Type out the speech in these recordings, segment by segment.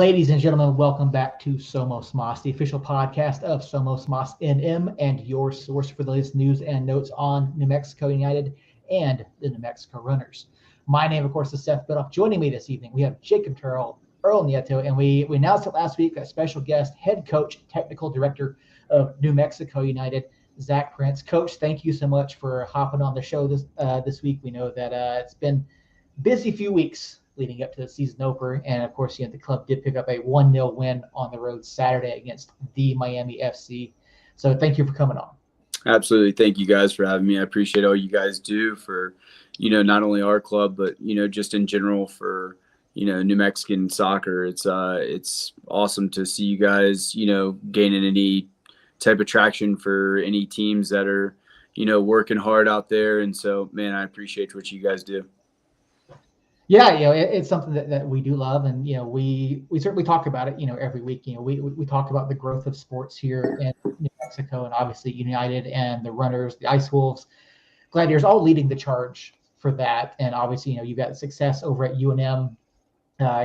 Ladies and gentlemen, welcome back to Somos Moss, the official podcast of Somos Moss NM and your source for the latest news and notes on New Mexico United and the New Mexico Runners. My name, of course, is Seth Bidoff. Joining me this evening, we have Jacob Terrell, Earl Nieto, and we announced it last week, a special guest, head coach, technical director of New Mexico United, Zach Prince. Coach, thank you so much for hopping on the show this week. We know that it's been a busy few weeks leading up to the season opener. And of course, the club did pick up a 1-0 win on the road Saturday against the Miami FC. So thank you for coming on. Absolutely. Thank you guys for having me. I appreciate all you guys do for, not only our club, but, just in general for, New Mexican soccer. It's awesome to see you guys, gaining any type of traction for any teams that are, working hard out there. And so, man, I appreciate what you guys do. Yeah, it's something that we do love, and we certainly talk about it, every week. We talk about the growth of sports here in New Mexico, and obviously United and the Runners, the Ice Wolves, Gladiators, all leading the charge for that. And obviously, you've got success over at UNM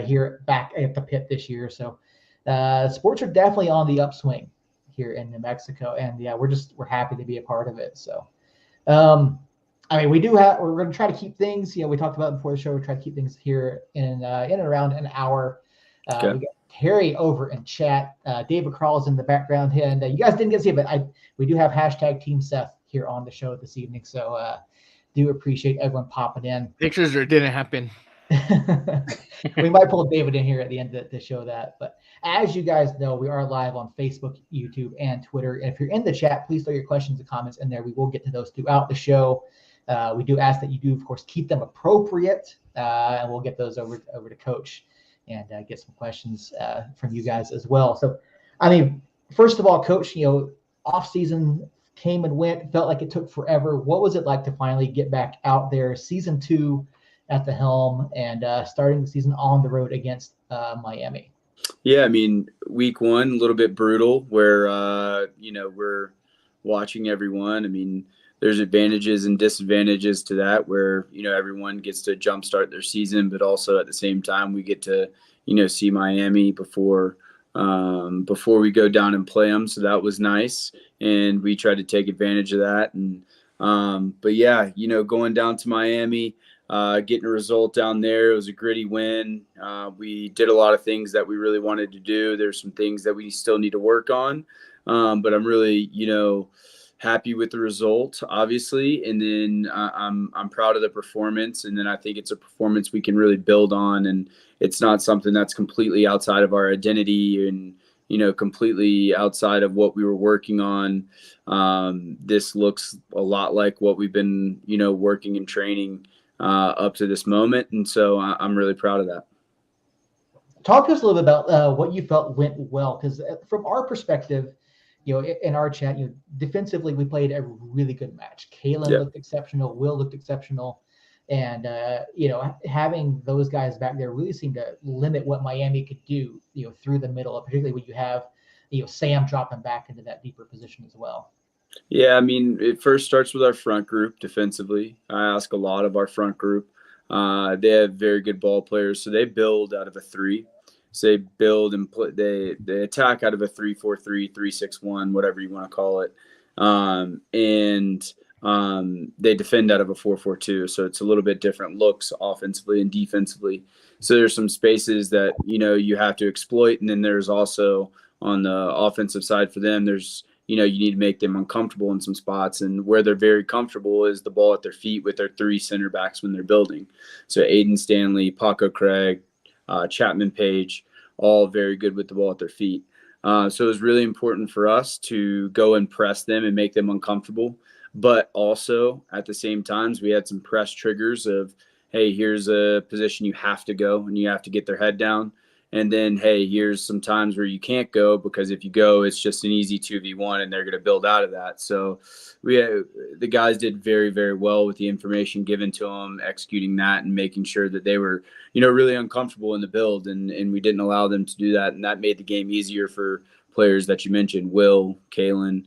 here back at the pit this year. So sports are definitely on the upswing here in New Mexico, and yeah, we're happy to be a part of it. So. We're going to try to keep things, we talked about it before the show, we try to keep things here in and around an hour. Okay. We got Terry over in chat. David Krall is in the background here, and you guys didn't get to see it, but we do have hashtag Team Seth here on the show this evening. So do appreciate everyone popping in. Pictures didn't happen. We might pull David in here at the end to show that. But as you guys know, we are live on Facebook, YouTube, and Twitter. And if you're in the chat, please throw your questions and comments in there. We will get to those throughout the show. We do ask that you do, of course, keep them appropriate, and we'll get those over to Coach and get some questions from you guys as well. So, first of all, Coach, off season came and went, felt like it took forever. What was it like to finally get back out there, season 2 at the helm, and starting the season on the road against Miami? Yeah, week 1, a little bit brutal where, we're watching everyone. There's advantages and disadvantages to that where, everyone gets to jumpstart their season, but also at the same time, we get to, see Miami before we go down and play them. So that was nice. And we tried to take advantage of that. And, but yeah, going down to Miami, getting a result down there, it was a gritty win. We did a lot of things that we really wanted to do. There's some things that we still need to work on. But I'm really, happy with the result, obviously, and then I'm proud of the performance, and then I think it's a performance we can really build on, and it's not something that's completely outside of our identity and completely outside of what we were working on. This looks a lot like what we've been working and training up to this moment, and so I'm really proud of that. Talk to us a little bit about what you felt went well, because from our perspective, in our chat, defensively, we played a really good match. Kalen looked exceptional. Will looked exceptional. And, having those guys back there really seemed to limit what Miami could do, through the middle, particularly when you have, Sam dropping back into that deeper position as well. Yeah, it first starts with our front group defensively. I ask a lot of our front group. They have very good ball players, so they build out of a 3. So they build and play, they attack out of a 3-4-3, 3-6-1, whatever you want to call it. And they defend out of a 4-4-2. So it's a little bit different looks offensively and defensively. So there's some spaces that, you have to exploit. And then there's also on the offensive side for them, there's, you need to make them uncomfortable in some spots. And where they're very comfortable is the ball at their feet with their 3 center backs when they're building. So Aiden Stanley, Paco Craig, Chapman Page, all very good with the ball at their feet. So it was really important for us to go and press them and make them uncomfortable. But also at the same times, we had some press triggers of, hey, here's a position you have to go and you have to get their head down. And then, hey, here's some times where you can't go because if you go, it's just an easy 2v1 and they're going to build out of that. So the guys did very, very well with the information given to them, executing that and making sure that they were, really uncomfortable in the build. And we didn't allow them to do that. And that made the game easier for players that you mentioned, Will, Kalen,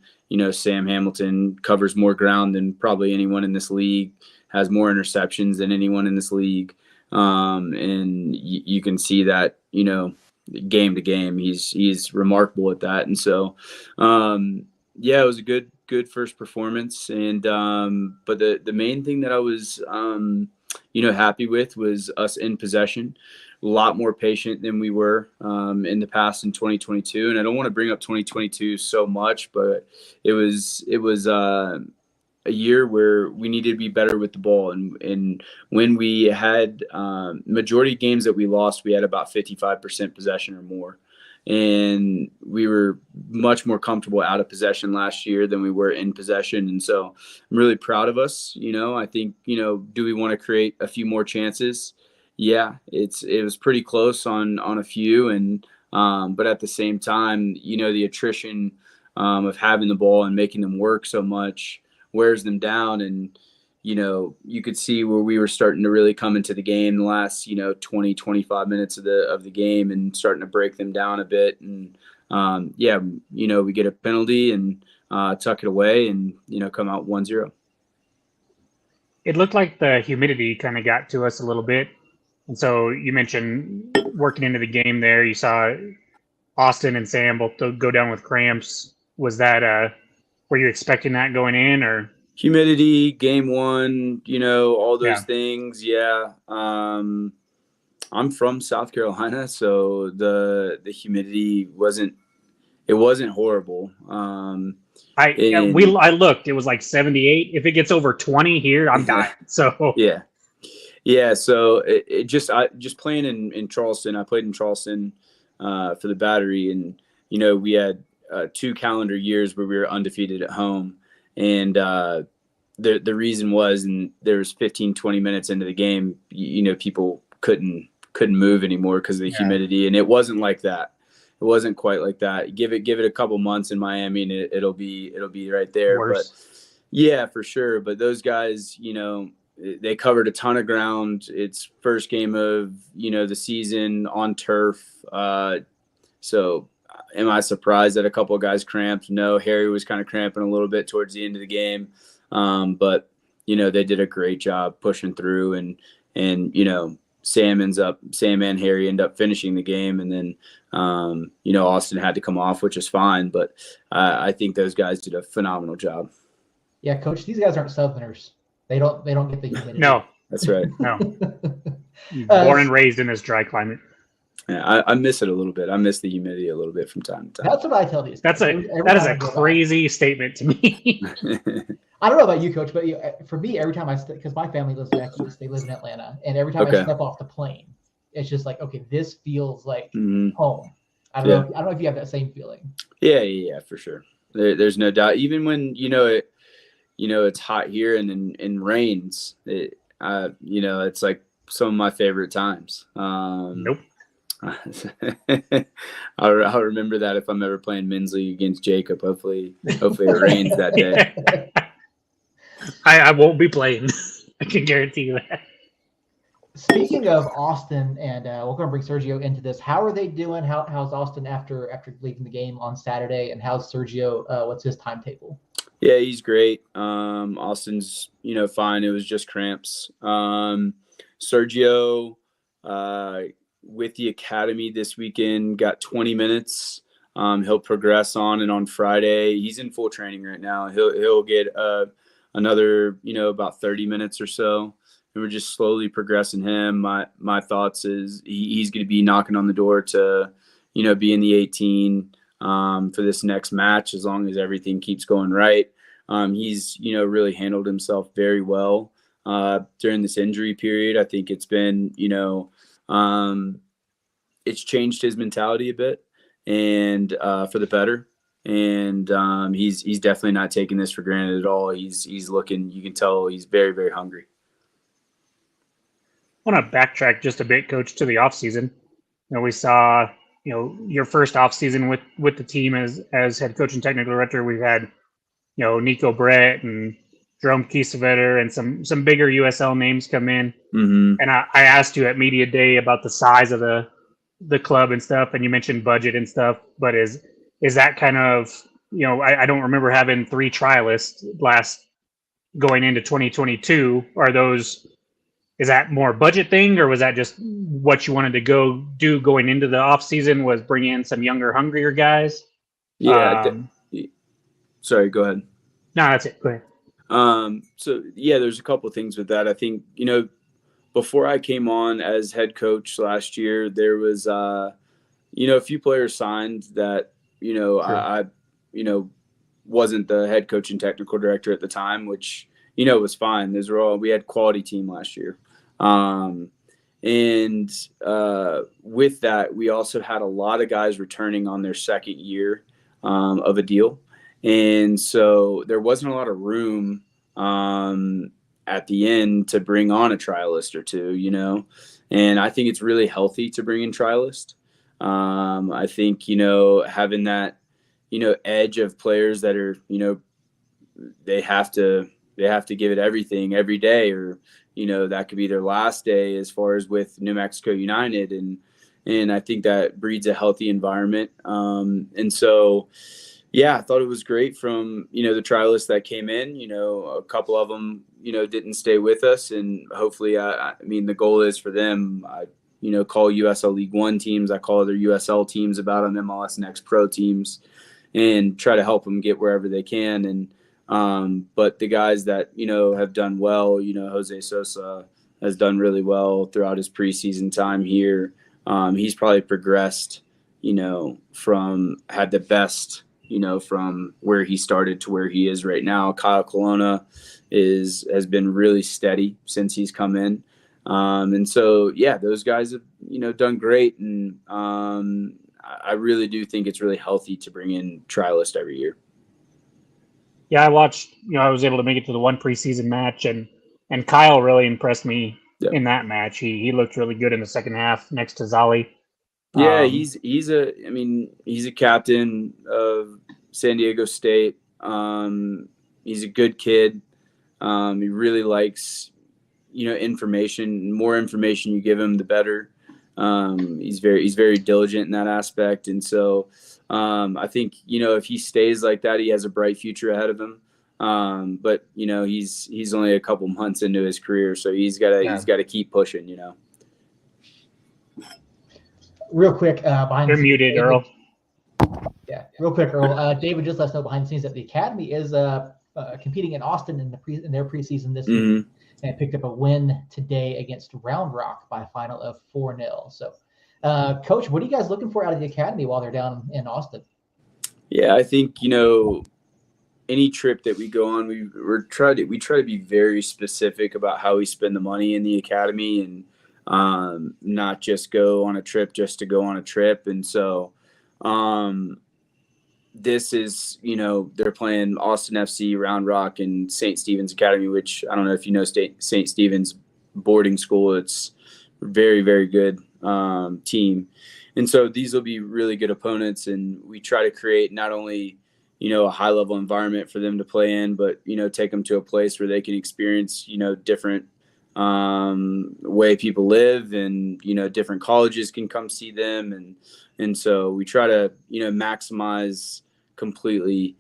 Sam Hamilton covers more ground than probably anyone in this league, has more interceptions than anyone in this league. And you can see that, game to game. He's remarkable at that. And so, yeah, it was a good first performance. And but the main thing that I was happy with was us in possession. A lot more patient than we were in the past in 2022. And I don't want to bring up 2022 so much, but it was a year where we needed to be better with the ball. And when we had majority of games that we lost, we had about 55% possession or more. And we were much more comfortable out of possession last year than we were in possession. And so I'm really proud of us. I think, do we want to create a few more chances? Yeah, it was pretty close on a few. And but at the same time, the attrition of having the ball and making them work so much wears them down. And you could see where we were starting to really come into the game the last 20 25 minutes of the game and starting to break them down a bit. And we get a penalty and tuck it away and come out 1-0. It looked like the humidity kind of got to us a little bit. And so you mentioned working into the game there, you saw Austin and Sam both go down with cramps. Was that were you expecting that going in, or humidity, game one, all those things? Yeah. I'm from South Carolina, so the humidity wasn't horrible. I looked, it was like 78. If it gets over 20 here, I'm dying. So yeah. So it just playing in Charleston. I played in Charleston for the Battery, and we had 2 calendar years where we were undefeated at home. And the reason was, and there was 15-20 minutes into the game, people couldn't move anymore because of the humidity. And it wasn't like that. It wasn't quite like that. Give it a couple months in Miami, and it'll be right there. Worse. But yeah, for sure. But those guys, they covered a ton of ground. It's first game of the season on turf. So am I surprised that a couple of guys cramped? No. Harry was kind of cramping a little bit towards the end of the game. But they did a great job pushing through, and Sam and Harry end up finishing the game. And then, Austin had to come off, which is fine. But I think those guys did a phenomenal job. Yeah, Coach, these guys aren't Southerners. They don't get the humidity. No, that's right. No, born and raised in this dry climate. Yeah, I miss it a little bit. I miss the humidity a little bit from time to time. That's what I tell these. That is a crazy statement to me. I don't know about you, Coach, but for me, every time because my family lives back east, they live in Atlanta, and every time I step off the plane, it's just like, okay, this feels like home. I don't know if you have that same feeling. Yeah, for sure. There's no doubt. Even when it's hot here and rains, it's like some of my favorite times. Nope. I'll remember that if I'm ever playing men's league against Jacob. Hopefully it rains that day. I won't be playing. I can guarantee you that. Speaking of Austin, and we're going to bring Sergio into this. How are they doing? How's Austin after leaving the game on Saturday? And how's Sergio? What's his timetable? Yeah, he's great. Austin's fine. It was just cramps. Sergio, with the academy this weekend, got 20 minutes. He'll progress on Friday. He's in full training right now. He'll get another about 30 minutes or so. And we're just slowly progressing him. My thoughts is he's going to be knocking on the door to, be in the 18 for this next match, as long as everything keeps going right. He's, really handled himself very well during this injury period. I think it's been, it's changed his mentality a bit, and for the better. And he's definitely not taking this for granted at all. He's looking, you can tell he's very, very hungry. I want to backtrack just a bit, Coach, to the offseason. We saw, your first offseason with the team as head coach and technical director. We've had, Nico Brett and Jerome Kiesewetter and some bigger USL names come in. Mm-hmm. And I asked you at Media Day about the size of the club and stuff, and you mentioned budget and stuff, but is that kind of, I don't remember having 3 trialists going into 2022. Are those Is that more budget thing, or was that just what you wanted to go do going into the off season? Was bring in some younger, hungrier guys? Yeah. Sorry, go ahead. No, that's it. Go ahead. So yeah, there's a couple things with that. I think, before I came on as head coach last year, there was, a few players signed that, sure. I wasn't the head coach and technical director at the time, which, was fine. We had quality team last year. With that, we also had a lot of guys returning on their second year of a deal. And so there wasn't a lot of room at the end to bring on a trialist or two, and I think it's really healthy to bring in trialists. I think, having that, edge of players that are, they have to give it everything every day, or, that could be their last day as far as with New Mexico United. And I think that breeds a healthy environment. And so, yeah, I thought it was great from, the trialists that came in. A couple of them, didn't stay with us. And hopefully, the goal is for them, call USL League One teams. I call other USL teams about them, MLS Next Pro teams, and try to help them get wherever they can. And but the guys that, have done well, Jose Sosa has done really well throughout his preseason time here. He's probably progressed, had the best, from where he started to where he is right now. Kyle Colonna has been really steady since he's come in. And so, yeah, those guys have, done great. And I really do think it's really healthy to bring in trialists every year. Yeah, I watched, I was able to make it to the one preseason match, and Kyle really impressed me in that match. He looked really good in the second half next to Zali. Yeah, he's a captain of San Diego State. He's a good kid. He really likes, information. The more information you give him, the better. He's very diligent in that aspect. And so I think, if he stays like that, he has a bright future ahead of him. But he's only a couple months into his career, so he's got to keep pushing, Real quick, behind You're muted, David, Earl. Yeah, real quick, Earl. David just let us know behind the scenes that the Academy is competing in Austin in their preseason this week, and picked up a win today against Round Rock by a final of 4-0. So, Coach, what are you guys looking for out of the Academy while they're down in Austin? Yeah, I think any trip that we go on, we try to be very specific about how we spend the money in the Academy, and not just go on a trip just to go on a trip. And so this is, they're playing Austin FC, Round Rock, and St. Stephen's Academy, which I don't know if you know St. Stephen's boarding school. It's a very, very good team. And so these will be really good opponents, and we try to create not only, a high level environment for them to play in, but, take them to a place where they can experience, different way people live, and different colleges can come see them, and so we try to maximize completely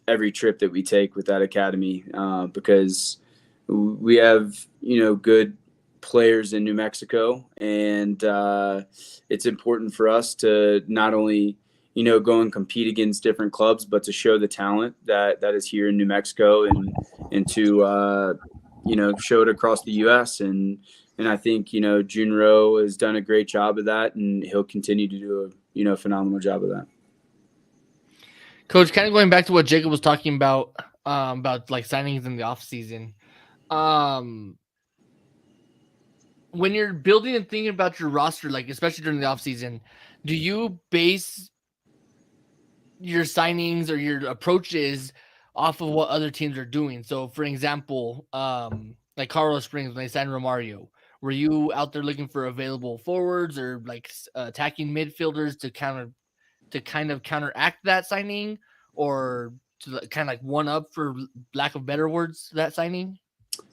every trip that we take with that academy, because we have good players in New Mexico, and it's important for us to not only go and compete against different clubs, but to show the talent that is here in New Mexico, and to show it across the U.S. And I think, Junro has done a great job of that, and he'll continue to do a phenomenal job of that. Coach, kind of going back to what Jacob was talking about like signings in the off season. When you're building and thinking about your roster, like especially during the off season, do you base your signings or your approaches off of what other teams are doing? So, for example, like Carlos Springs, when they signed Romario, were you out there looking for available forwards or like attacking midfielders to kind of counteract that signing, or to kind of like one up, for lack of better words, that signing?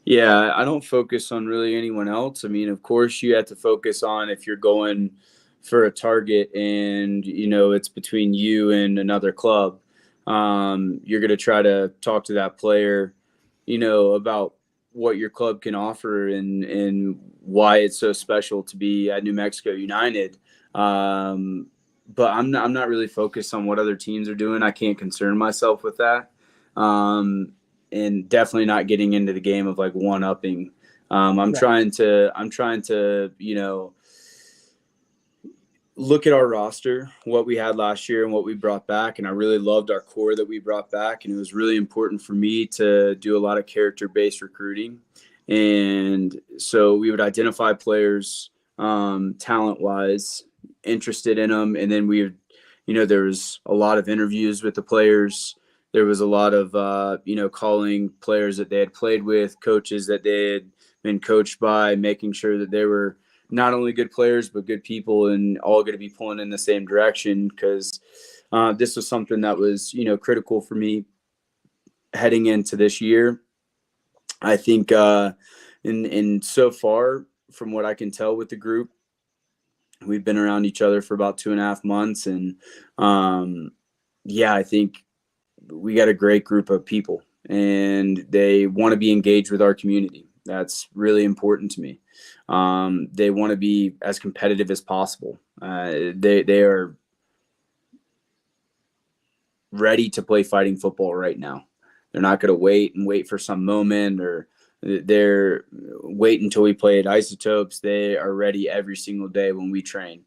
Yeah, I don't focus on really anyone else. I mean, of course, you have to focus on if you're going for a target and it's between you and another club. You're going to try to talk to that player, about what your club can offer and why it's so special to be at New Mexico United. But I'm not really focused on what other teams are doing. I can't concern myself with that. And definitely not getting into the game of like one-upping. I'm trying to, you know, look at our roster, what we had last year and what we brought back. And I really loved our core that we brought back. And it was really important for me to do a lot of character-based recruiting. And so we would identify players talent-wise, interested in them. And then we would, you know, there was a lot of interviews with the players. There was a lot of, you know, calling players that they had played with, coaches that they had been coached by, making sure that they were not only good players, but good people and all going to be pulling in the same direction. Because this was something that was, you know, critical for me heading into this year. I think in so far, from what I can tell with the group, we've been around each other for about 2.5 months. And I think we got a great group of people and they want to be engaged with our community. That's really important to me. They want to be as competitive as possible. They are ready to play fighting football right now. They're not going to wait for some moment, or they're wait until we play at Isotopes. They are ready every single day when we train.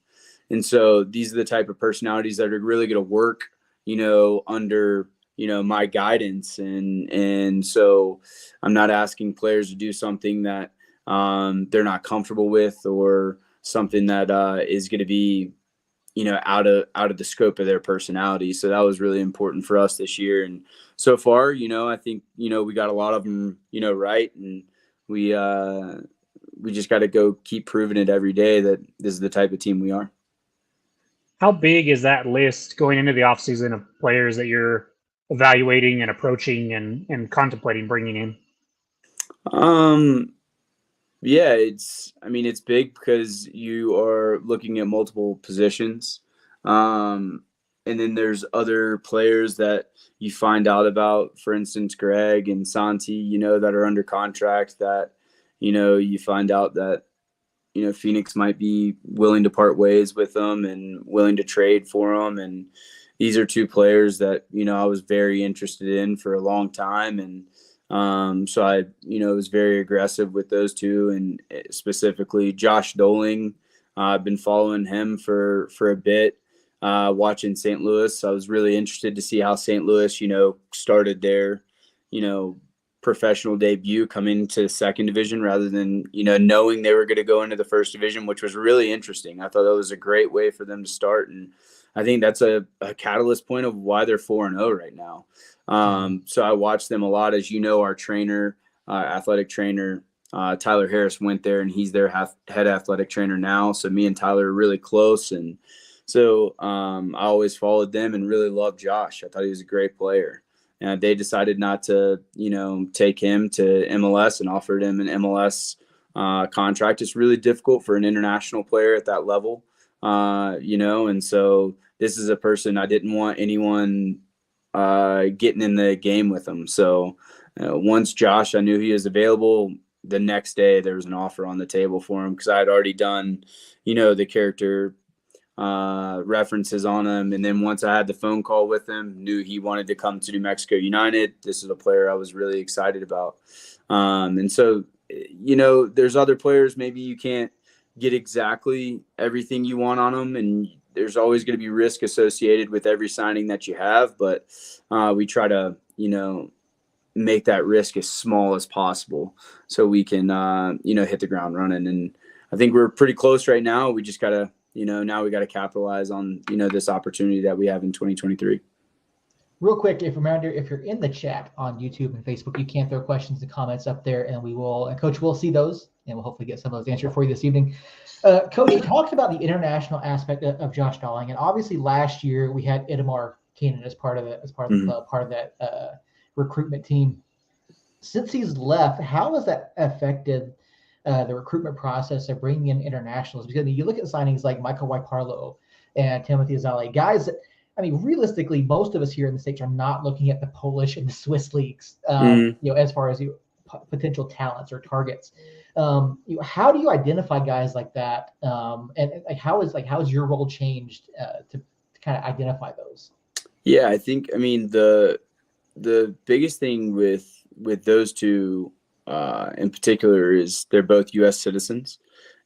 And so these are the type of personalities that are really going to work, you know, under, you know, my guidance. And so I'm not asking players to do something that they're not comfortable with, or something that is going to be, you know, out of the scope of their personality. So that was really important for us this year. And so far, you know, I think, you know, we got a lot of them, you know, right. And we just got to go keep proving it every day that this is the type of team we are. How big is that list going into the offseason of players that you're evaluating and approaching and contemplating bringing in? Yeah, it's big because you are looking at multiple positions. And then there's other players that you find out about, for instance, Greg and Santi, you know, that are under contract that, you know, you find out that, you know, Phoenix might be willing to part ways with them and willing to trade for them. And these are two players that, you know, I was very interested in for a long time. And so I, you know, was very aggressive with those two, and specifically Josh Doling. I've been following him for a bit, watching St. Louis. I was really interested to see how St. Louis, you know, started their, you know, professional debut coming to second division rather than, you know, knowing they were going to go into the first division, which was really interesting. I thought that was a great way for them to start. And I think that's a catalyst point of why they're 4-0 right now. So I watched them a lot. As you know, our trainer, athletic trainer, Tyler Harris went there, and he's their head athletic trainer now. So me and Tyler are really close. And so I always followed them and really loved Josh. I thought he was a great player. And they decided not to, you know, take him to MLS and offered him an MLS contract. It's really difficult for an international player at that level, you know. And so this is a person I didn't want anyone getting in the game with him. So once Josh, I knew he was available, the next day there was an offer on the table for him because I had already done, you know, the character references on him. And then once I had the phone call with him, knew he wanted to come to New Mexico United. This is a player I was really excited about. And so, you know, there's other players, maybe you can't get exactly everything you want on them, and there's always going to be risk associated with every signing that you have. But we try to, you know, make that risk as small as possible so we can, you know, hit the ground running. And I think we're pretty close right now. We just got to, you know, now we got to capitalize on, you know, this opportunity that we have in 2023. Real quick, reminder, if you're in the chat on YouTube and Facebook, you can throw questions and comments up there, and Coach will see those, and we'll hopefully get some of those answered for you this evening. Coach, you talked about the international aspect of Josh Doling, and obviously last year we had Itamar Keenan as part of that recruitment team. Since he's left, how has that affected the recruitment process of bringing in internationals? Because you look at signings like Michael Waiparlo and Timothy Azali, guys that, I mean, realistically, most of us here in the States are not looking at the Polish and the Swiss leagues, you know, as far as potential talents or targets. How do you identify guys like that? And like how has your role changed to kind of identify those? Yeah, I think, I mean, the biggest thing with those two in particular is they're both U.S. citizens.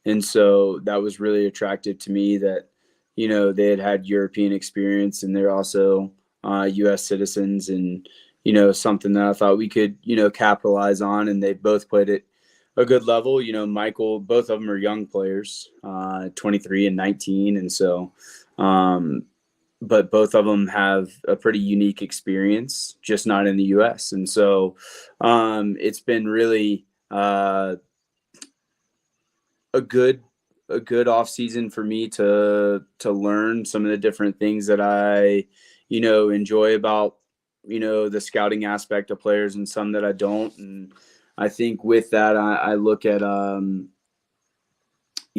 And so that was really attractive to me that, you know, they had European experience and they're also U.S. citizens, and, you know, something that I thought we could, you know, capitalize on. And they both played at a good level. You know, Michael, both of them are young players, 23 and 19. And so, but both of them have a pretty unique experience, just not in the U.S. And so it's been really a good off season for me to learn some of the different things that I, you know, enjoy about, you know, the scouting aspect of players, and some that I don't. And I think with that, I look at, you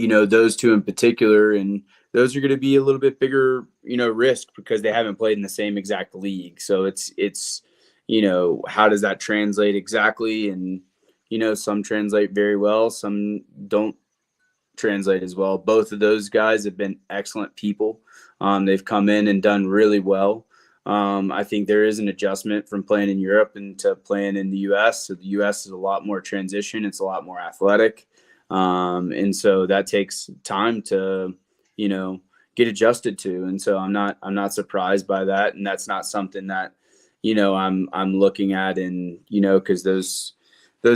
know, those two in particular, and those are going to be a little bit bigger, you know, risk because they haven't played in the same exact league. So it's, you know, how does that translate exactly? And, you know, some translate very well, some don't translate as well. Both of those guys have been excellent people. They've come in and done really well. I think there is an adjustment from playing in Europe into playing in the U.S. So the U.S. is a lot more transition. It's a lot more athletic. And so that takes time to, you know, get adjusted to. And so I'm not surprised by that. And that's not something that, you know, I'm looking at, and, you know, cause those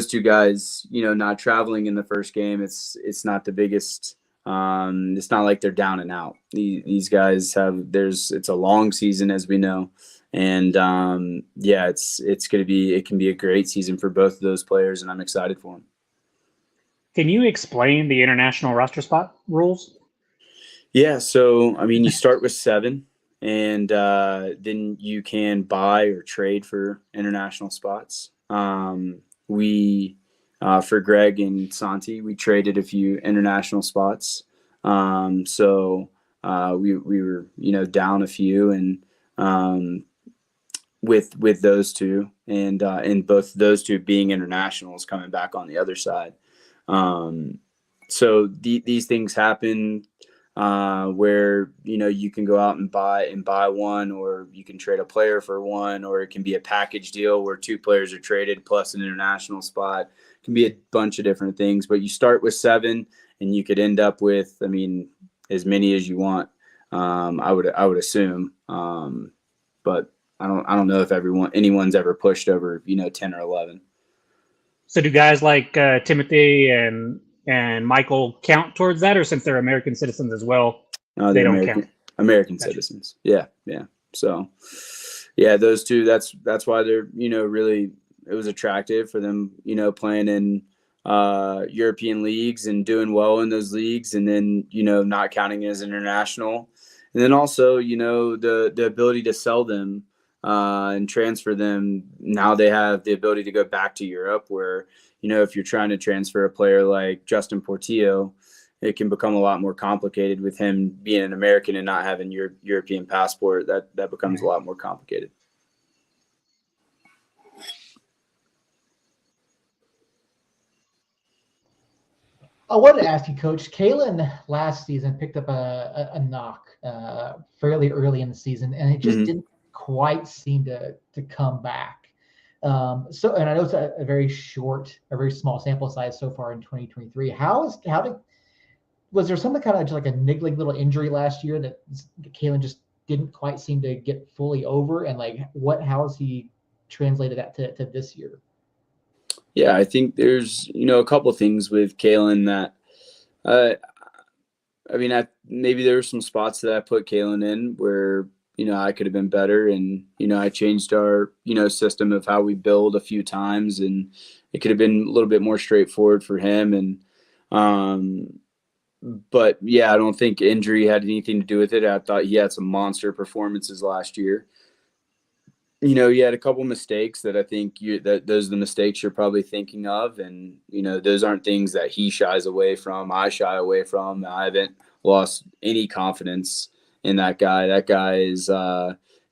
two guys, you know, not traveling in the first game, it's not the biggest, it's not like they're down and out. These guys it's a long season, as we know. And, yeah, it can be a great season for both of those players, and I'm excited for them. Can you explain the international roster spot rules? Yeah. So, I mean, you start with 7, and then you can buy or trade for international spots. We, for Greg and Santi, we traded a few international spots. So we were, you know, down a few, and with those two, and both those two being internationals coming back on the other side. So these things happen where, you know, you can go out and buy one, or you can trade a player for one, or it can be a package deal where 2 players are traded plus an international spot. It can be a bunch of different things, but you start with 7, and you could end up with, I mean, as many as you want. I would assume, but I don't know if anyone's ever pushed over, you know, 10 or 11. So do guys like Timothy and Michael count towards that, or since they're American citizens as well, they don't count? American citizens. Yeah. So, yeah, those two, that's why they're, you know, really, it was attractive for them, you know, playing in European leagues and doing well in those leagues, and then, you know, not counting as international. And then also, you know, the ability to sell them and transfer them. Now they have the ability to go back to Europe, where, you know, if you're trying to transfer a player like Justin Portillo, it can become a lot more complicated with him being an American and not having your European passport. That becomes a lot more complicated. I wanted to ask you, Coach. Kalen last season picked up a knock fairly early in the season, and it just didn't quite seem to come back. So, and I know it's a very small sample size so far in 2023. Was there something kind of just like a niggling little injury last year that Kalen just didn't quite seem to get fully over? And like, how has he translated that to this year? Yeah, I think there's, you know, a couple of things with Kalen that, I mean, maybe there were some spots that I put Kalen in where, you know, I could have been better. And, you know, I changed our, you know, system of how we build a few times, and it could have been a little bit more straightforward for him. And, but yeah, I don't think injury had anything to do with it. I thought he had some monster performances last year. You know, he had a couple mistakes that I think those are the mistakes you're probably thinking of. And, you know, those aren't things that he shies away from. I shy away from. I haven't lost any confidence in that guy. That guy is,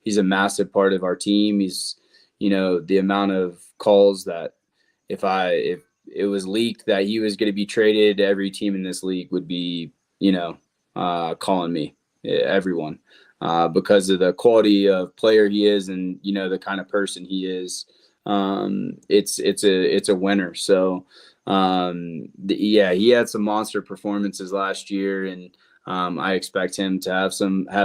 he's a massive part of our team. He's, you know, the amount of calls that if it was leaked that he was going to be traded, every team in this league would be, calling me, everyone, because of the quality of player he is and, the kind of person he is. It's a winner. So, he had some monster performances last year, and I expect him to have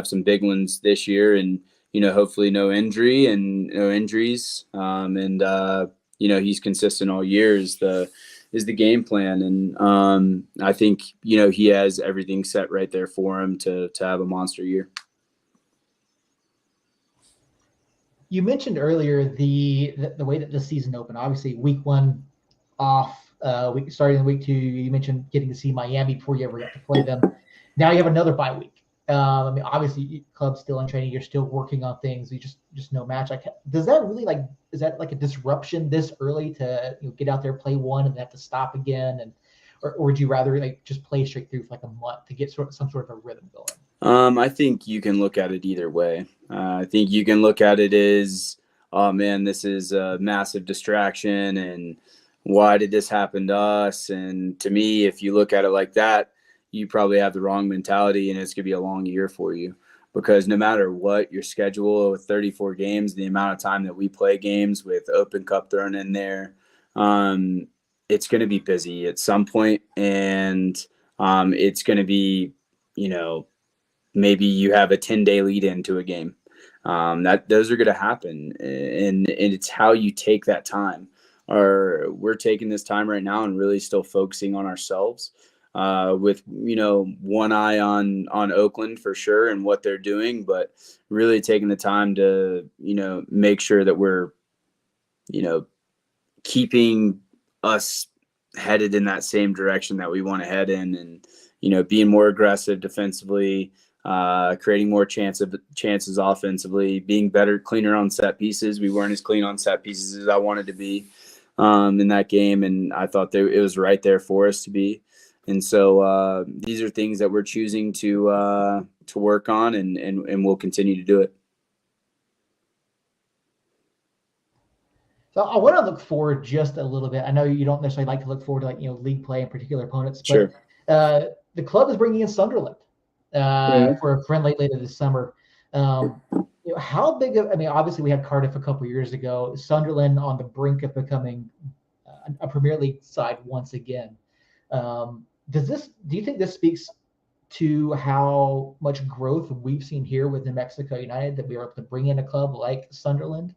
some big ones this year, and hopefully no injuries. He's consistent all year is the game plan, and I think he has everything set right there for him to have a monster year. You mentioned earlier the way that the season opened. Obviously, week 1 off. Starting in week 2, you mentioned getting to see Miami before you ever got to play them. Now you have another bye week. Obviously, club's still in training. You're still working on things. You just no match. Does that really is that like a disruption this early to get out there, play one, and then have to stop again, or would you rather just play straight through for a month to get some sort of a rhythm going? I think you can look at it either way. I think you can look at it as, oh man, this is a massive distraction, and why did this happen to us? And to me, if you look at it like that, you probably have the wrong mentality, and it's going to be a long year for you, because no matter what your schedule with 34 games, the amount of time that we play games with Open Cup thrown in there, it's going to be busy at some point, and it's going to be, maybe you have a 10-day lead into a game. Those are going to happen, and it's how you take that time. Or we're taking this time right now and really still focusing on ourselves, with one eye on Oakland for sure and what they're doing, but really taking the time to make sure that we're keeping us headed in that same direction that we want to head in, and being more aggressive defensively, creating more chances offensively, being better, cleaner on set pieces. We weren't as clean on set pieces as I wanted to be in that game, and I thought it was right there for us to be. And so these are things that we're choosing to work on, and we'll continue to do it. So I want to look forward just a little bit. I know you don't necessarily like to look forward to league play and particular opponents, but sure. The club is bringing in Sunderland for a friendly later this summer. How big of, obviously we had Cardiff a couple years ago, Sunderland on the brink of becoming a Premier League side once again. Do you think this speaks to how much growth we've seen here with New Mexico United, that we were able to bring in a club like Sunderland?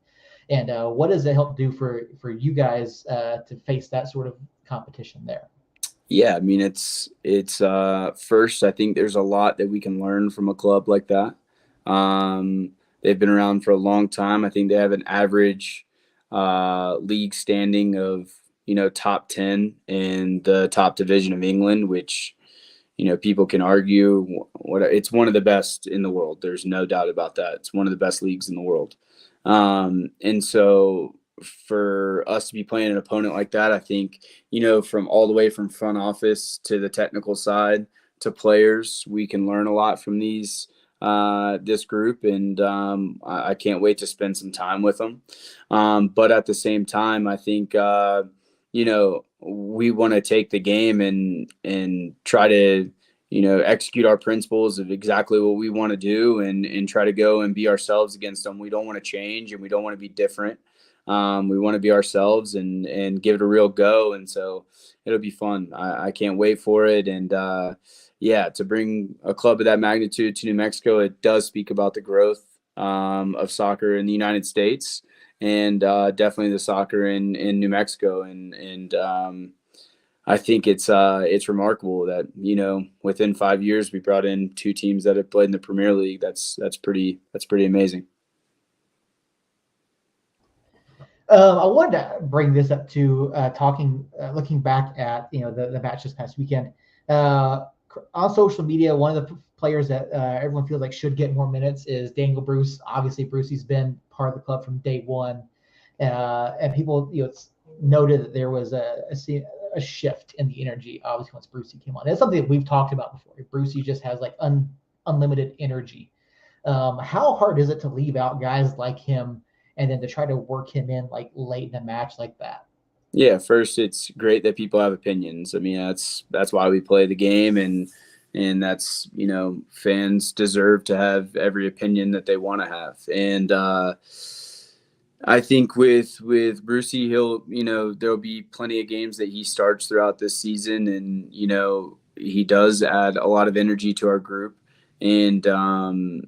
And what does it help do for you guys to face that sort of competition there? Yeah, it's first, I think there's a lot that we can learn from a club like that. They've been around for a long time. I think they have an average league standing of top 10 in the top division of England, which people can argue it's one of the best in the world. There's no doubt about that. It's one of the best leagues in the world. And so for us to be playing an opponent like that, I think, from all the way from front office to the technical side to players, we can learn a lot from this group, and I can't wait to spend some time with them. But at the same time, I think, we want to take the game and try to, execute our principles of exactly what we want to do, and try to go and be ourselves against them. We don't want to change, and we don't want to be different. We want to be ourselves and give it a real go. And so it'll be fun. I can't wait for it. And to bring a club of that magnitude to New Mexico, it does speak about the growth of soccer in the United States, and definitely the soccer in New Mexico. And I think it's remarkable that, within 5 years, we brought in 2 teams that have played in the Premier League. That's pretty amazing. I wanted to bring this up to looking back at the match this past weekend. On social media, one of the players that everyone feels like should get more minutes is Daniel Bruce. Obviously, Brucey's been part of the club from day one, and people it's noted that there was a shift in the energy. Obviously, once Brucey came on, that's something that we've talked about before. Brucey just has unlimited energy. How hard is it to leave out guys like him, and then to try to work him in late in a match like that? Yeah, first, it's great that people have opinions. I mean, that's why we play the game, and that's, fans deserve to have every opinion that they want to have. And I think with Brucey, he'll, there'll be plenty of games that he starts throughout this season, and he does add a lot of energy to our group. And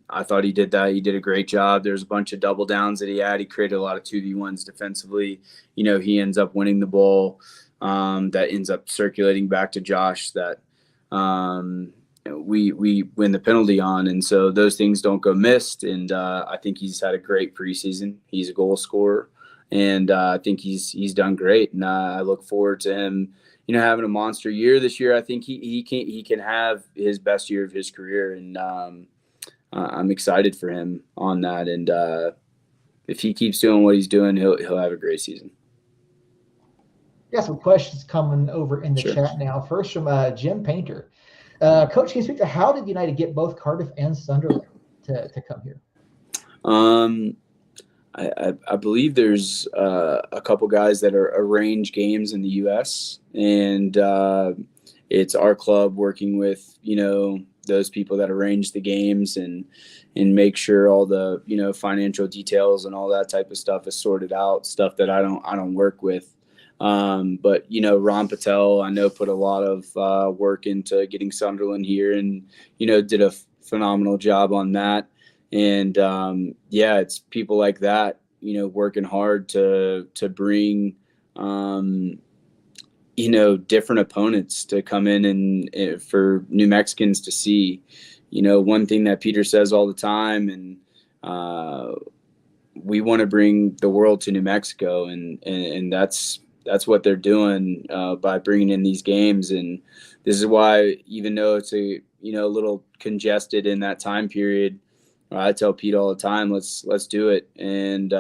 I thought he did that. He did a great job. There's a bunch of double downs that he had. He created a lot of 2v1s defensively. He ends up winning the ball that ends up circulating back to Josh that we win the penalty on. And so those things don't go missed. And I think he's had a great preseason. He's a goal scorer. And I think he's done great. And I look forward to him having a monster year this year. I think he can have his best year of his career, and I'm excited for him on that. And if he keeps doing what he's doing, he'll have a great season. Got some questions coming over in the chat now. First from Jim Painter. Coach, can you speak to how did United get both Cardiff and Sunderland to come here? I believe there's a couple guys that arrange games in the U.S. and it's our club working with those people that arrange the games and make sure all the financial details and all that type of stuff is sorted out. Stuff that I don't work with. But Ron Patel, I know, put a lot of work into getting Sunderland here, and did a phenomenal job on that. And it's people like that, working hard to bring, different opponents to come in and for New Mexicans to see. One thing that Peter says all the time, and we want to bring the world to New Mexico, and that's what they're doing by bringing in these games. And this is why, even though it's a little congested in that time period, I tell Pete all the time, let's do it, and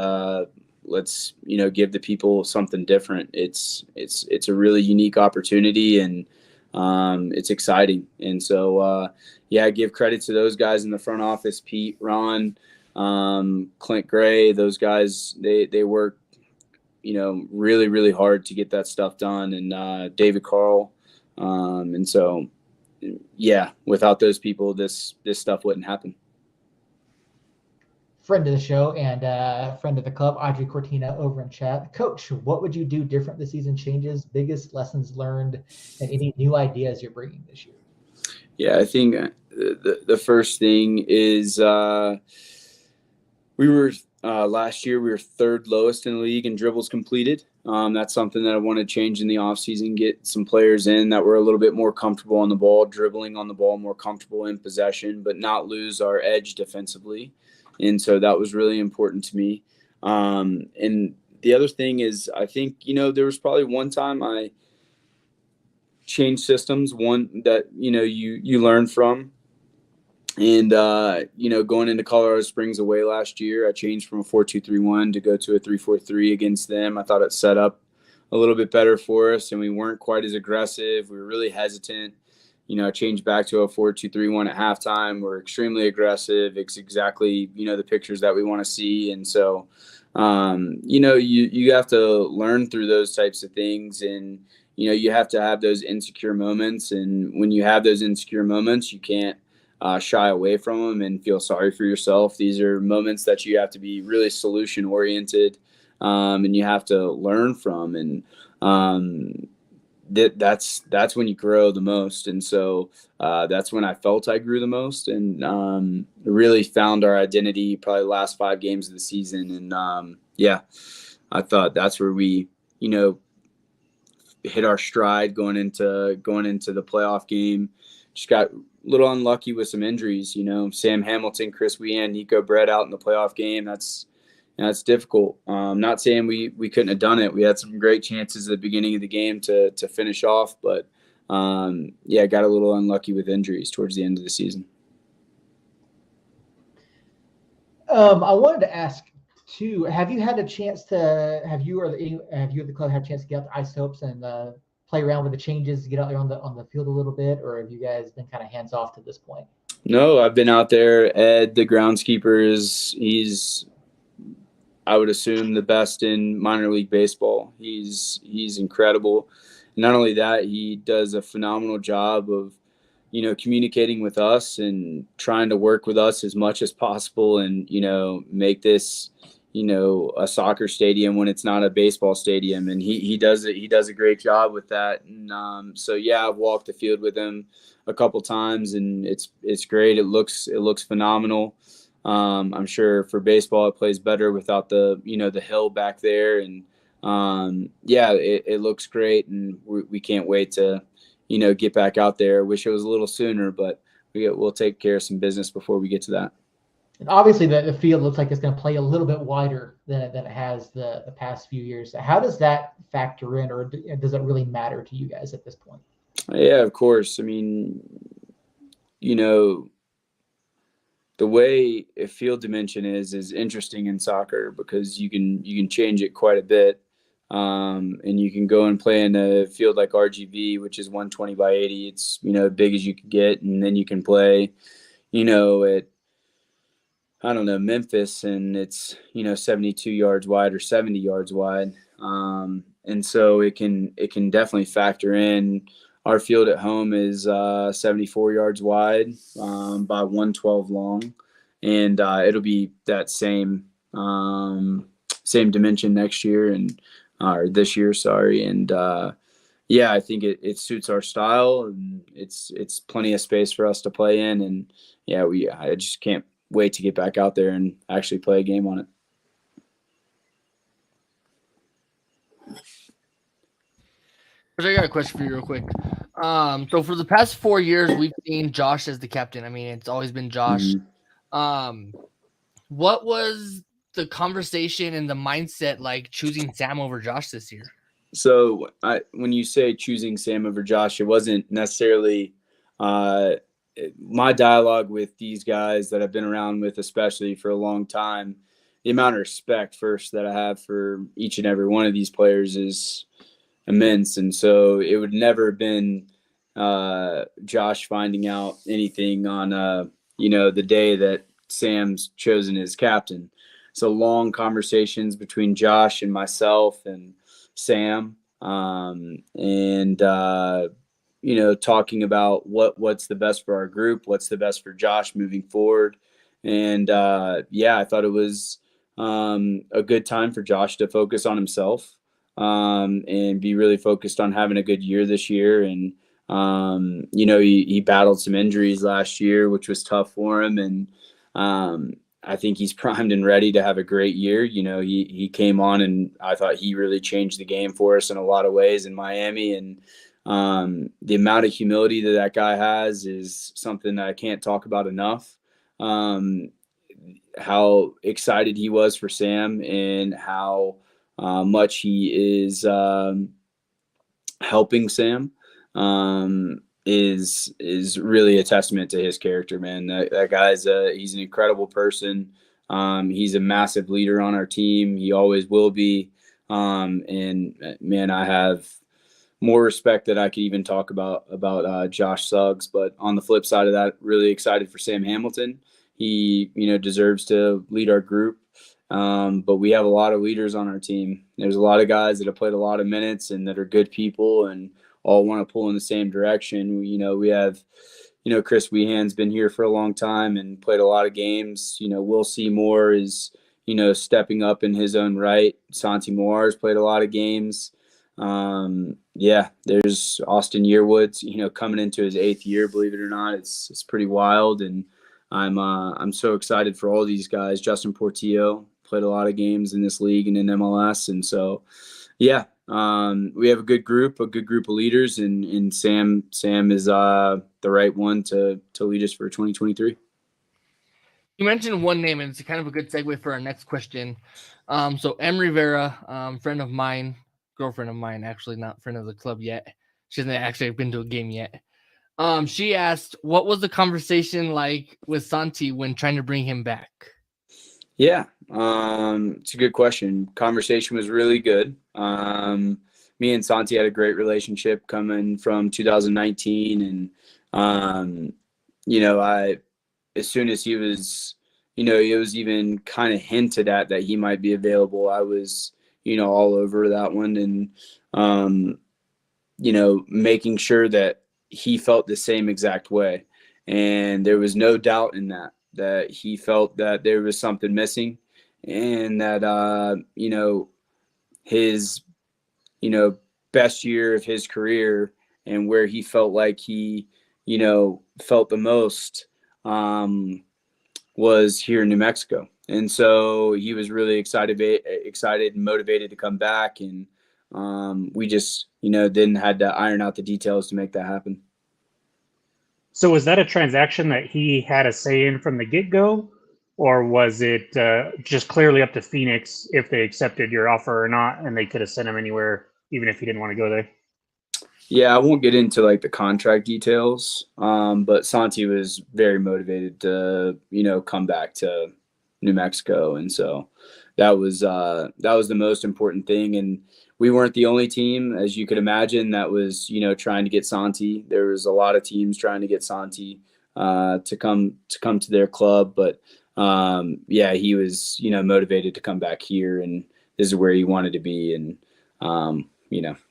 let's give the people something different. It's a really unique opportunity, and it's exciting. And so I give credit to those guys in the front office, Pete, Ron, Clint Gray. Those guys, they work really, really hard to get that stuff done, and David Carl. And so without those people, this stuff wouldn't happen. Friend of the show and friend of the club, Audrey Cortina, over in chat. Coach, what would you do different this season? Changes, biggest lessons learned, and any new ideas you're bringing this year? Yeah, I think the first thing is we were last year we were third lowest in the league in dribbles completed. That's something that I want to change in the offseason, get some players in that were a little bit more comfortable on the ball, dribbling on the ball, more comfortable in possession, but not lose our edge defensively. And so that was really important to me. And the other thing is, I think, there was probably one time I changed systems, one that, you learn from. And, going into Colorado Springs away last year, I changed from a 4-2-3-1 to go to a 3-4-3 against them. I thought it set up a little bit better for us, and we weren't quite as aggressive. We were really hesitant. I changed back to a 4-2-3-1 at halftime. We're extremely aggressive. It's exactly, the pictures that we want to see. And so, you have to learn through those types of things, and, you have to have those insecure moments. And when you have those insecure moments, you can't shy away from them and feel sorry for yourself. These are moments that you have to be really solution oriented, and you have to learn from. And, that's when you grow the most. And so that's when I felt I grew the most, and really found our identity probably the last 5 games of the season. And I thought that's where we hit our stride going into the playoff game. Just got a little unlucky with some injuries. Sam Hamilton, Chris Wean, Nico Brett out in the playoff game. That's difficult. Not saying we couldn't have done it. We had some great chances at the beginning of the game to finish off, but got a little unlucky with injuries towards the end of the season. I wanted to ask too, have you had a chance to have you or the club had a chance to get out the ice hopes and play around with the changes, get out there on the field a little bit, or have you guys been kind of hands off to this point? No, I've been out there. Ed, the groundskeeper, I would assume, the best in minor league baseball. He's incredible. Not only that, he does a phenomenal job of, communicating with us and trying to work with us as much as possible and, make this, a soccer stadium when it's not a baseball stadium. And he does it. He does a great job with that. And so, yeah, I've walked the field with him a couple times, and it's great. It looks phenomenal. I'm sure for baseball, it plays better without the hill back there. And it looks great. And we can't wait to, get back out there. Wish it was a little sooner, but we'll take care of some business before we get to that. And obviously the field looks like it's going to play a little bit wider than it has the past few years. How does that factor in, or does it really matter to you guys at this point? Yeah, of course. I mean, the way a field dimension is interesting in soccer because you can change it quite a bit. And you can go and play in a field like RGV, which is 120 by 80. It's, big as you can get. And then you can play, at, I don't know, Memphis, and it's, 72 yards wide or 70 yards wide. And so it can definitely factor in. Our field at home is 74 yards wide by 112 long. And it'll be that same dimension next year or this year, sorry. And I think it suits our style, and it's plenty of space for us to play in. And I just can't wait to get back out there and actually play a game on it. I got a question for you real quick. So for the past 4 years, we've seen Josh as the captain. I mean, it's always been Josh. Mm-hmm. What was the conversation and the mindset like choosing Sam over Josh this year? So when you say choosing Sam over Josh, it wasn't necessarily my dialogue with these guys that I've been around with, especially for a long time. The amount of respect first that I have for each and every one of these players is immense. And so it would never have been Josh finding out anything on, the day that Sam's chosen as captain. So long conversations between Josh and myself and Sam, talking about what's the best for our group, what's the best for Josh moving forward. And I thought it was a good time for Josh to focus on himself and be really focused on having a good year this year. And, he battled some injuries last year, which was tough for him. And I think he's primed and ready to have a great year. He came on, and I thought he really changed the game for us in a lot of ways in Miami. And the amount of humility that guy has is something that I can't talk about enough. How excited he was for Sam and how much he is helping Sam is really a testament to his character, man. That guy's he's an incredible person. He's a massive leader on our team. He always will be. And man, I have more respect that I could even talk about Josh Suggs. But on the flip side of that, really excited for Sam Hamilton. He, deserves to lead our group. But we have a lot of leaders on our team. There's a lot of guys that have played a lot of minutes and that are good people and all want to pull in the same direction. We have, Chris Wehan's been here for a long time and played a lot of games. Will Seymour is, stepping up in his own right. Santi Moar's played a lot of games. There's Austin Yearwood, coming into his 8th year, believe it or not. It's pretty wild. And I'm so excited for all these guys. Justin Portillo played a lot of games in this league and in MLS. And so, we have a good group of leaders, and Sam is the right one to lead us for 2023. You mentioned one name, and it's kind of a good segue for our next question. So Em Rivera, friend of mine, girlfriend of mine, actually not friend of the club yet. She hasn't actually been to a game yet. She asked, what was the conversation like with Santi when trying to bring him back? Yeah, it's a good question. Conversation was really good. Me and Santi had a great relationship coming from 2019. And, as soon as he was, it was even kind of hinted at that he might be available, I was, all over that one, and, making sure that he felt the same exact way. And there was no doubt in that he felt that there was something missing, and that, his, best year of his career and where he felt like he, felt the most, was here in New Mexico. And so he was really excited and motivated to come back. And we just, didn't had to iron out the details to make that happen. So was that a transaction that he had a say in from the get-go, or was it just clearly up to Phoenix if they accepted your offer or not, and they could have sent him anywhere even if he didn't want to go there? Yeah, I won't get into like the contract details, but Santi was very motivated to, come back to New Mexico, and so that was the most important thing. And we weren't the only team, as you could imagine, that was, trying to get Santi. There was a lot of teams trying to get Santi to come to their club, but yeah, he was, motivated to come back here, and this is where he wanted to be, and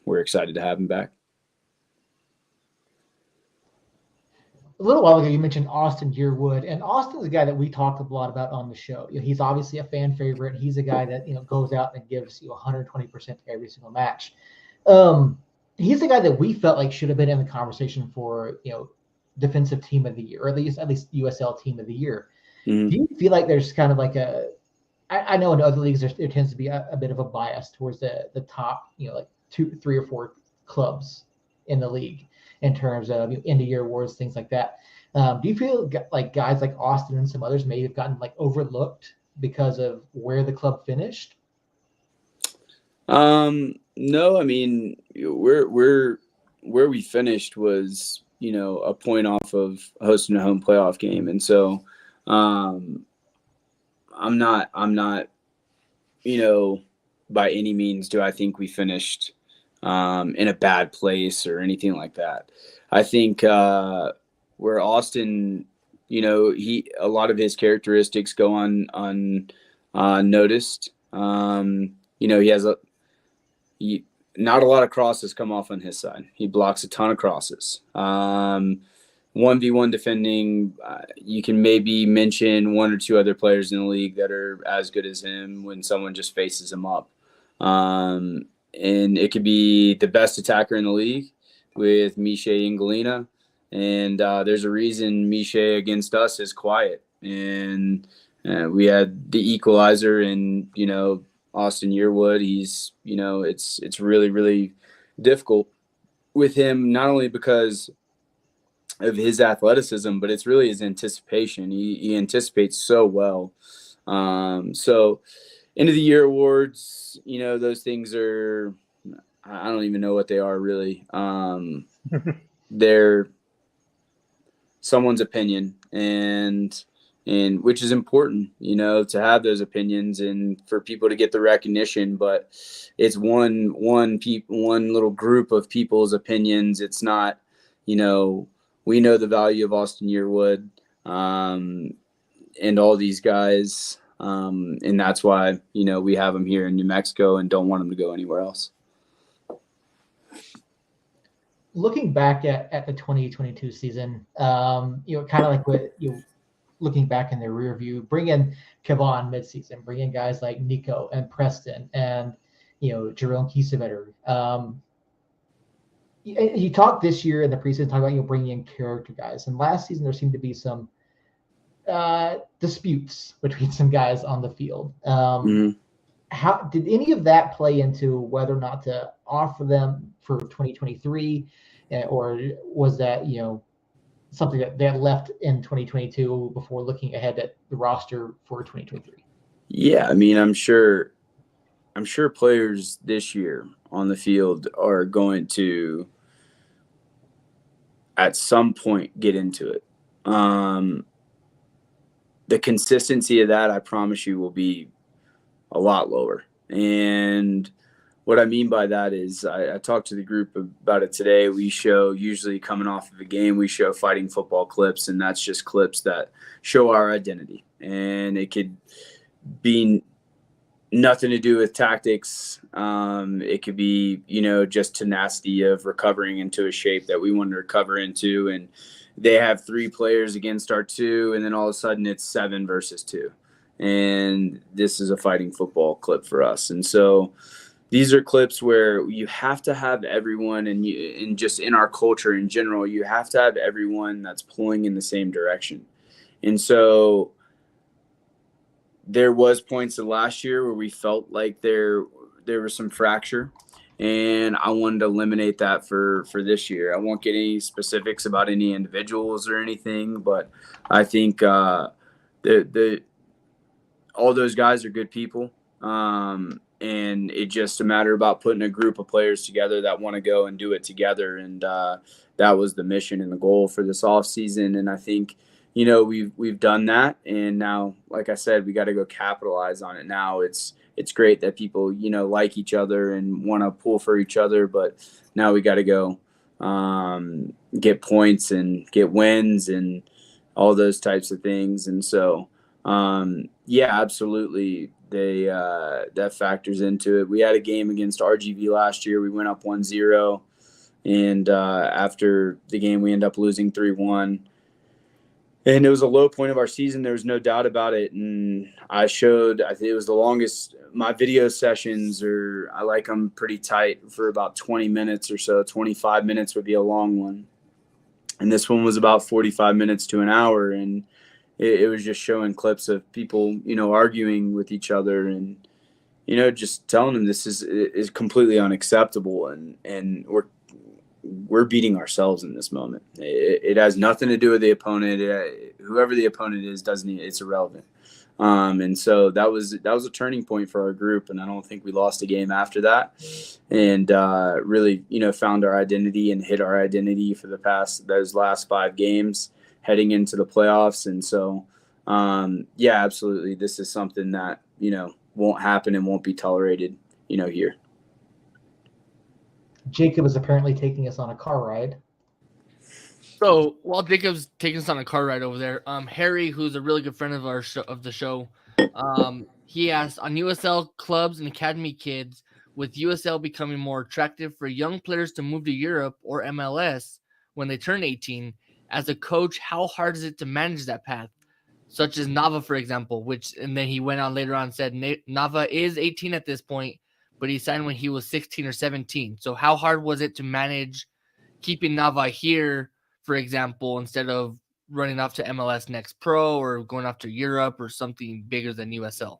we're excited to have him back. A little while ago, you mentioned Austin Yearwood, and Austin's a guy that we talked a lot about on the show. He's obviously a fan favorite. He's a guy that goes out and gives 120% every single match. He's a guy that we felt like should have been in the conversation for defensive team of the year, or at least USL team of the year. Mm-hmm. Do you feel like there's kind of like I know in other leagues there tends to be a bit of a bias towards the top, like 2, 3, or 4 clubs in the league in terms of end of year awards, things like that. Do you feel like guys like Austin and some others may have gotten like overlooked because of where the club finished? No, I mean, where we finished was, a point off of hosting a home playoff game. And so, I'm not, by any means do I think we finished in a bad place or anything like that. I think where Austin, a lot of his characteristics go unnoticed. He has not a lot of crosses come off on his side. He blocks a ton of crosses. 1v1 defending, you can maybe mention 1 or 2 other players in the league that are as good as him when someone just faces him up. And it could be the best attacker in the league with Miche Ingolina. And there's a reason Miche against us is quiet. And we had the equalizer in, Austin Yearwood. He's, it's really, really difficult with him, not only because of his athleticism, but it's really his anticipation. He anticipates so well. So end of the year awards, those things are, I don't even know what they are really. They're someone's opinion, and which is important, to have those opinions and for people to get the recognition, but it's one little group of people's opinions. It's not, we know the value of Austin Yearwood, and all these guys. And that's why, we have them here in New Mexico and don't want them to go anywhere else. Looking back at the 2022 season, kind of like what looking back in the rear view, bring in Kevon midseason, bring in guys like Nico and Preston and, Jerome Kiesewetter. You talked this year in the preseason, talking about bringing in character guys. And last season there seemed to be some disputes between some guys on the field. How did any of that play into whether or not to offer them for 2023, or was that something that they left in 2022 before looking ahead at the roster for 2023? Yeah, I mean, I'm sure players this year on the field are going to at some point get into it. The consistency of that, I promise you, will be a lot lower. And what I mean by that is I talked to the group about it today. We show, usually coming off of a game, we show fighting football clips, and that's just clips that show our identity. And it could be nothing to do with tactics. It could be, just tenacity of recovering into a shape that we want to recover into. And they have 3 players against our 2, and then all of a sudden it's 7 versus 2. And this is a fighting football clip for us. And so these are clips where you have to have everyone, and just in our culture in general, you have to have everyone that's pulling in the same direction. And so there was points of last year where we felt like there was some fracture, and I wanted to eliminate that for this year. I won't get any specifics about any individuals or anything, but I think all those guys are good people. And it's just a matter about putting a group of players together that want to go and do it together. And that was the mission and the goal for this offseason. And I think, we've done that. And now, like I said, we got to go capitalize on it. Now it's great that people, like each other and want to pull for each other. But now we got to go get points and get wins and all those types of things. And so, yeah, absolutely. That factors into it. We had a game against RGV last year. We went up 1-0, and after the game, we ended up losing 3-1. And it was a low point of our season. There was no doubt about it. And I think it was the longest. My video sessions I like them pretty tight for about 20 minutes or so. 25 minutes would be a long one. And this one was about 45 minutes to an hour. And it was just showing clips of people, arguing with each other and, just telling them this is completely unacceptable. And we're beating ourselves in this moment. It has nothing to do with the opponent. Whoever the opponent is, it's irrelevant. And so that was a turning point for our group. And I don't think we lost a game after that, and really, found our identity and hit our identity for those last 5 games heading into the playoffs. And so, yeah, absolutely. This is something that, won't happen and won't be tolerated, here. Jacob is apparently taking us on a car ride. So while Jacob's taking us on a car ride over there, Harry, who's a really good friend of the show, he asked, on USL clubs and academy kids, with USL becoming more attractive for young players to move to Europe or MLS when they turn 18, as a coach, how hard is it to manage that path? Such as Nava, for example, and then he went on later on and said Nava is 18 at this point, but he signed when he was 16 or 17. So how hard was it to manage keeping Nava here, for example, instead of running off to MLS Next Pro or going off to Europe or something bigger than USL?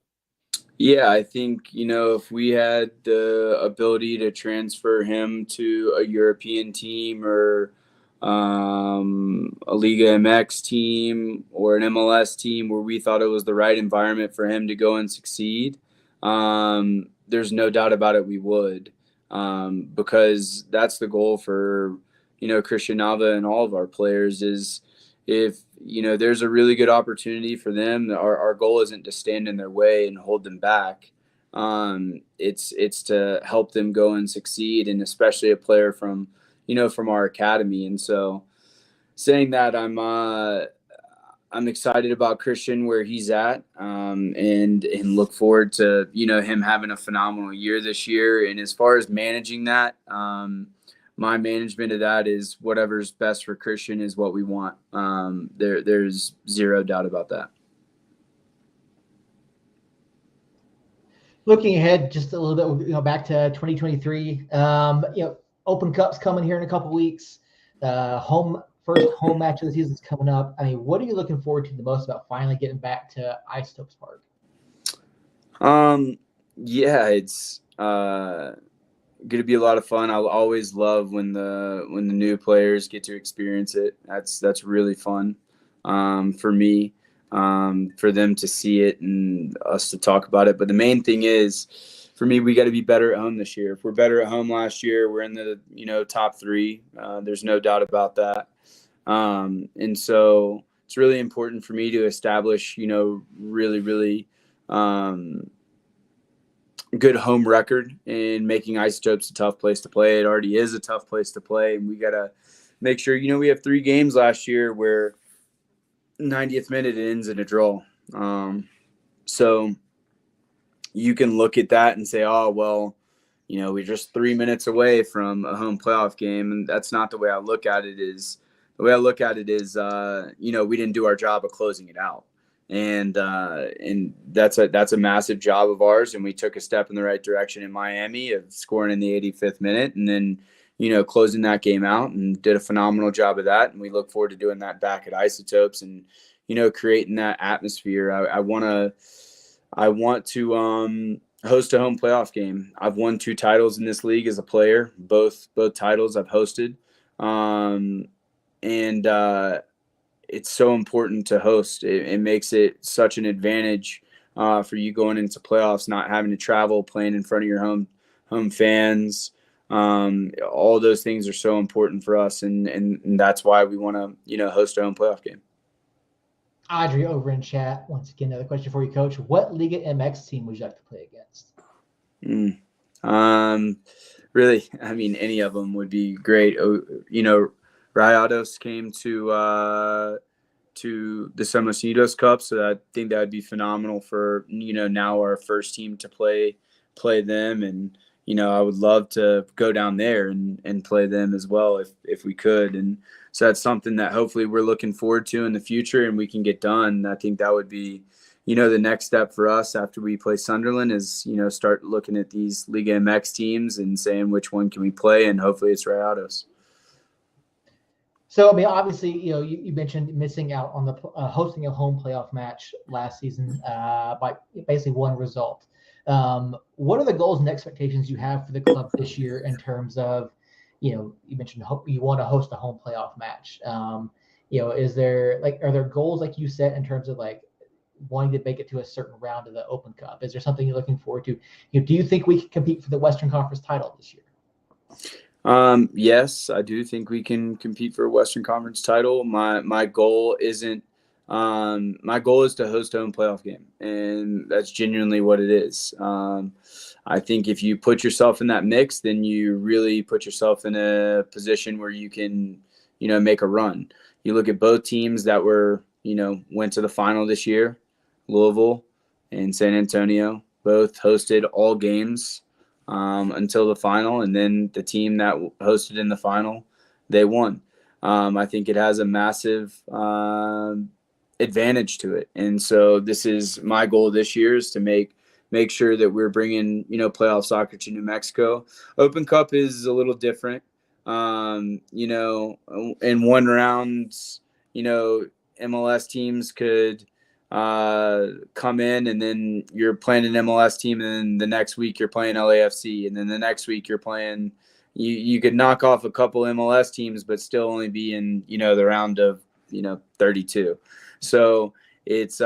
Yeah, I think, if we had the ability to transfer him to a European team or a Liga MX team or an MLS team where we thought it was the right environment for him to go and succeed, there's no doubt about it we would, because that's the goal for, Christian Nava and all of our players is if, there's a really good opportunity for them, our goal isn't to stand in their way and hold them back. It's to help them go and succeed, and especially a player from our academy. And so saying that, I'm excited about Christian where he's at, and look forward to, him having a phenomenal year this year. And as far as managing that, my management of that is whatever's best for Christian is what we want. There's zero doubt about that. Looking ahead just a little bit, back to 2023, Open Cup's coming here in a couple weeks. First home match of the season is coming up. I mean, what are you looking forward to the most about finally getting back to Isotopes Park? Yeah, it's going to be a lot of fun. I'll always love when the new players get to experience it. That's really fun for me, for them to see it and us to talk about it. But the main thing is, for me, we got to be better at home this year. If we're better at home last year, we're in the top 3. There's no doubt about that. And so it's really important for me to establish really, really good home record in making Isotopes a tough place to play. It already is a tough place to play, and we got to make sure, we have 3 games last year where 90th minute it ends in a draw. So you can look at that and say, oh, well, we're just 3 minutes away from a home playoff game. And that's not the way I look at it. The way I look at it is, we didn't do our job of closing it out. And that's a massive job of ours. And we took a step in the right direction in Miami of scoring in the 85th minute and then, closing that game out, and did a phenomenal job of that. And we look forward to doing that back at Isotopes and, creating that atmosphere. I want to host a home playoff game. I've won 2 titles in this league as a player. Both titles I've hosted. It's so important to host. It makes it such an advantage for you going into playoffs, not having to travel, playing in front of your home fans. All those things are so important for us, and that's why we want to host a home playoff game. Audrey over in chat, once again, another question for you, Coach. What Liga MX team would you like to play against? Really, any of them would be great. Rayados came to the Somos Unidos Cup, so I think that would be phenomenal for now our first team to play them, and I would love to go down there and play them as well if we could, and so that's something that hopefully we're looking forward to in the future, and we can get done. I think that would be the next step for us after we play Sunderland is start looking at these Liga MX teams and saying which one can we play, and hopefully it's Rayados. So, obviously, you mentioned missing out on the hosting a home playoff match last season by basically one result. What are the goals and expectations you have for the club this year in terms of, you mentioned you want to host a home playoff match. Is there are there goals like you set in terms of wanting to make it to a certain round of the Open Cup? Is there something you're looking forward to? Do you think we can compete for the Western Conference title this year? Yes, I do think we can compete for a Western Conference title. My goal isn't, my goal is to host a home playoff game, and that's genuinely what it is. I think if you put yourself in that mix, then you really put yourself in a position where you can, make a run. You look at both teams that went to the final this year, Louisville and San Antonio, both hosted all games until the final, and then the team that hosted in the final, they won. I think it has a massive advantage to it, and so this is my goal this year is to make sure that we're bringing playoff soccer to New Mexico. Open Cup is a little different. In one round, MLS teams could come in, and then you're playing an MLS team, and then the next week you're playing LAFC, and then the next week you're playing. You could knock off a couple MLS teams, but still only be in the round of 32. So it's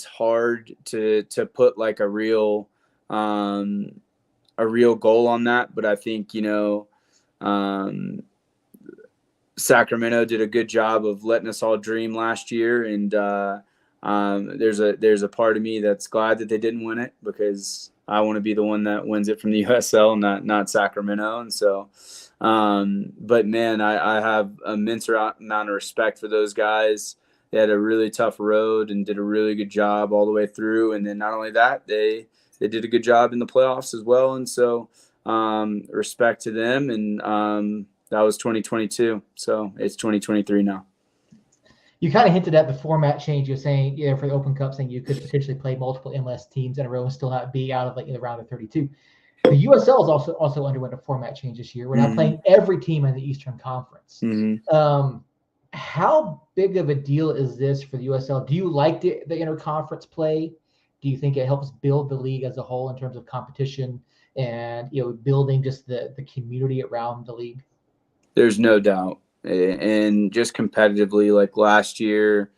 hard to put a real goal on that, but I think Sacramento did a good job of letting us all dream last year, and there's a part of me that's glad that they didn't win it, because I want to be the one that wins it from the USL, not Sacramento. And so, but man, I have immense amount of respect for those guys. They had a really tough road and did a really good job all the way through. And then not only that, they did a good job in the playoffs as well. And so respect to them. And that was 2022. So it's 2023 now. You kind of hinted at the format change. You're saying, for the Open Cup, saying you could potentially play multiple MLS teams in a row and still not be out of the round of 32. The USL has also underwent a format change this year. We're now playing every team in the Eastern Conference. How big of a deal is this for the USL? Do you like the interconference play? Do you think it helps build the league as a whole in terms of competition and building just the community around the league? There's no doubt. And just competitively, like last year,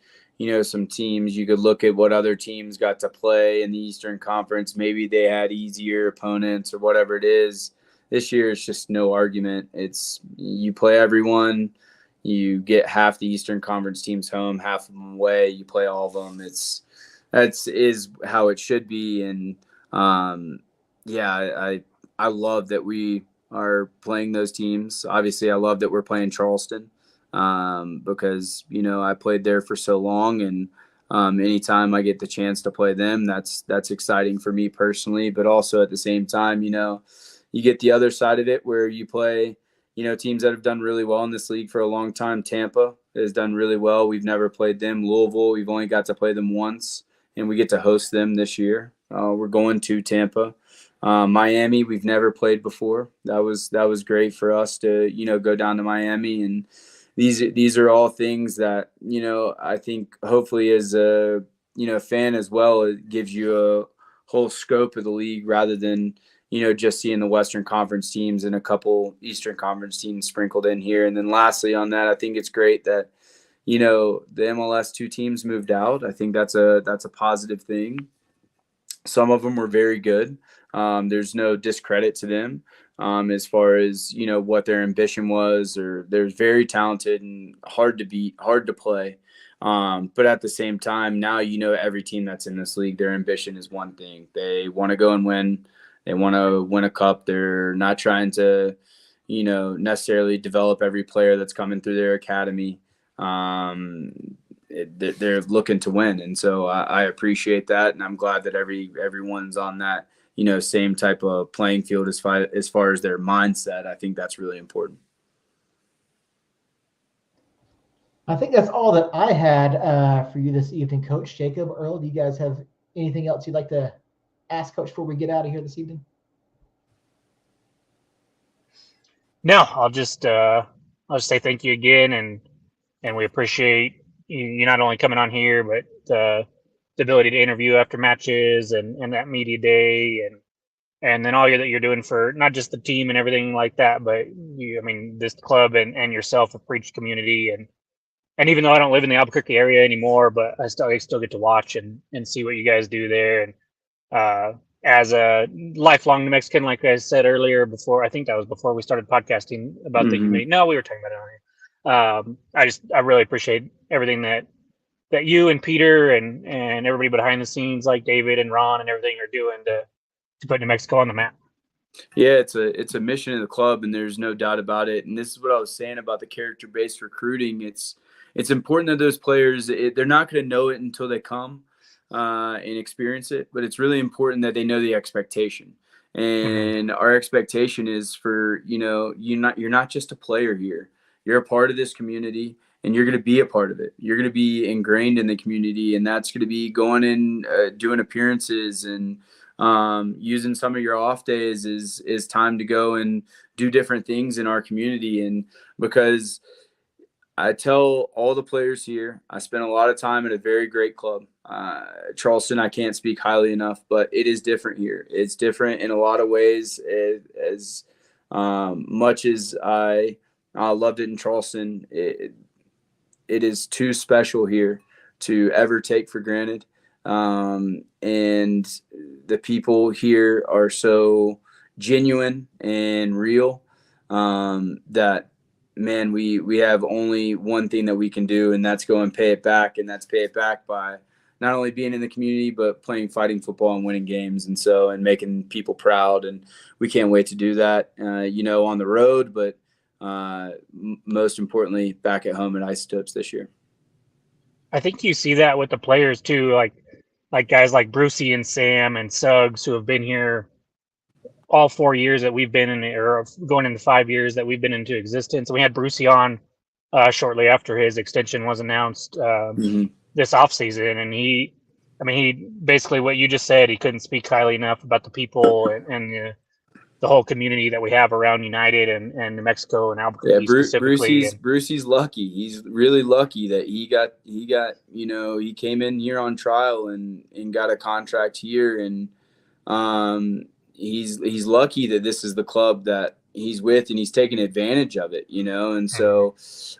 some teams, you could look at what other teams got to play in the Eastern Conference. Maybe they had easier opponents or whatever it is. This year, it's just no argument. It's you play everyone. You get half the Eastern Conference teams home, half of them away. You play all of them. That's how it should be. And Yeah, I love that we are playing those teams. Obviously, I love that we're playing Charleston because, I played there for so long, and anytime I get the chance to play them, that's exciting for me personally. But also at the same time, you get the other side of it where you play, teams that have done really well in this league for a long time. Tampa has done really well. We've never played them. Louisville, we've only got to play them once, and we get to host them this year. We're going to Tampa. Miami, we've never played before. That was great for us to, go down to Miami. And these are all things that, I think hopefully as a, fan as well, it gives you a whole scope of the league rather than, just seeing the Western Conference teams and a couple Eastern Conference teams sprinkled in here. And then lastly on that, I think it's great that, the MLS 2 teams moved out. I think that's a positive thing. Some of them were very good. There's no discredit to them as far as, what their ambition was, or they're very talented and hard to beat, hard to play. But at the same time, now, every team that's in this league, their ambition is one thing. They want to go and win. They want to win a cup. They're not trying to, necessarily develop every player that's coming through their academy. They're looking to win. And so I appreciate that. And I'm glad that everyone's on that, same type of playing field as far as their mindset. I think that's really important. I think that's all that I had for you this evening, Coach. Jacob, Earl, do you guys have anything else you'd like to ask Coach before we get out of here this evening? No, I'll just say thank you again, and we appreciate you not only coming on here, but the ability to interview after matches and that media day, and then all that you're doing for not just the team and everything like that, but this club and yourself, a Preach community, and even though I don't live in the Albuquerque area anymore, but I still get to watch and see what you guys do there. And as a lifelong New Mexican, like I said earlier, before we started podcasting about the community. No, we were talking about it on here. I really appreciate everything that you and Peter and everybody behind the scenes, like David and Ron and everything, are doing to put New Mexico on the map. Yeah, it's a mission of the club, and there's no doubt about it. And this is what I was saying about the character-based recruiting. It's important that those players, they're not going to know it until they come and experience it, but it's really important that they know the expectation. And our expectation is for, you're not just a player here. You're a part of this community, and you're going to be a part of it. You're going to be ingrained in the community, and that's going to be going in, doing appearances, and using some of your off days is time to go and do different things in our community. And because I tell all the players here, I spent a lot of time at a very great club. Charleston, I can't speak highly enough, but it is different here. It's different in a lot of ways. As much as I loved it in Charleston, it is too special here to ever take for granted. And the people here are so genuine and real that, man, we have only one thing that we can do, and that's go and pay it back. And that's pay it back by not only being in the community, but playing fighting football and winning games. And making people proud. And we can't wait to do that, on the road, but most importantly, back at home at Isotopes this year. I think you see that with the players too, like guys like Brucey and Sam and Suggs, who have been here all 4 years that we've been in, or going into 5 years that we've been into existence. And we had Brucey on shortly after his extension was announced this offseason. And he basically, what you just said, he couldn't speak highly enough about the people and the whole community that we have around United and New Mexico and Albuquerque specifically. Brucey's lucky. He's really lucky that he came in here on trial and got a contract here. And he's lucky that this is the club that he's with, and he's taking advantage of it, And so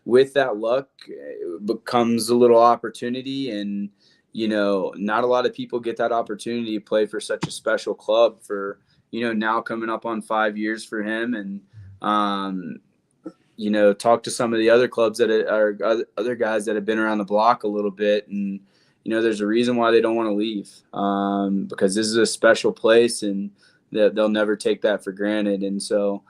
with that luck, it becomes a little opportunity, and, not a lot of people get that opportunity to play for such a special club for, now coming up on 5 years for him. And, talk to some of the other clubs that are other guys that have been around the block a little bit. And, there's a reason why they don't want to leave, because this is a special place, and they'll never take that for granted. And so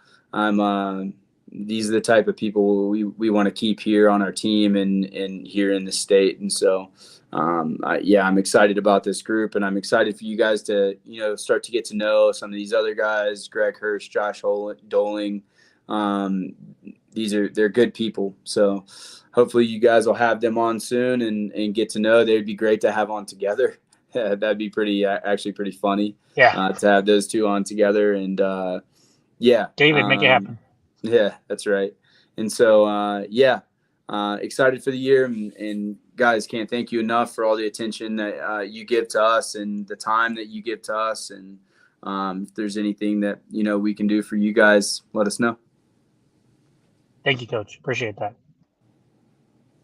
these are the type of people we want to keep here on our team and here in the state. And so, I'm excited about this group, and I'm excited for you guys to, start to get to know some of these other guys, Greg Hirsch, Josh Doling. They're good people. So hopefully you guys will have them on soon and get to know. They'd be great to have on together. Yeah, that'd be actually pretty funny. Yeah. To have those two on together. And David, make it happen. Yeah, that's right. And so, excited for the year, and guys, can't thank you enough for all the attention that you give to us and the time that you give to us. And if there's anything that, we can do for you guys, let us know. Thank you, Coach. Appreciate that.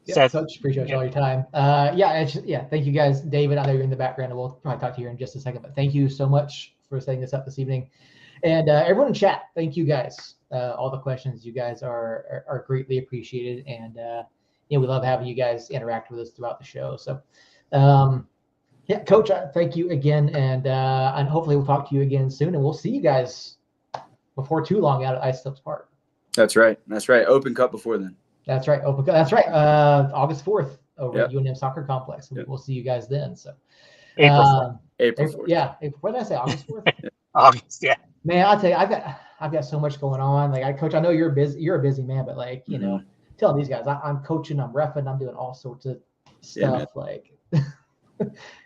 Yeah, Seth, Coach, appreciate all your time. Thank you guys. David, I know you're in the background, and we'll probably talk to you in just a second, but thank you so much for setting this up this evening. And everyone in chat, thank you guys. All the questions, you guys are greatly appreciated, and we love having you guys interact with us throughout the show. So, Coach, thank you again, and hopefully we'll talk to you again soon, and we'll see you guys before too long out at Isotopes Park. That's right. Open Cup before then. That's right. Open Cup. That's right. August 4th over at UNM Soccer Complex. We'll see you guys then. So April 4th. Yeah. What did I say? August 4th. August. Yeah. Man, I'll tell you, I've got so much going on. Coach, I know you're a busy man, but telling these guys, I'm coaching, I'm reffing, I'm doing all sorts of stuff.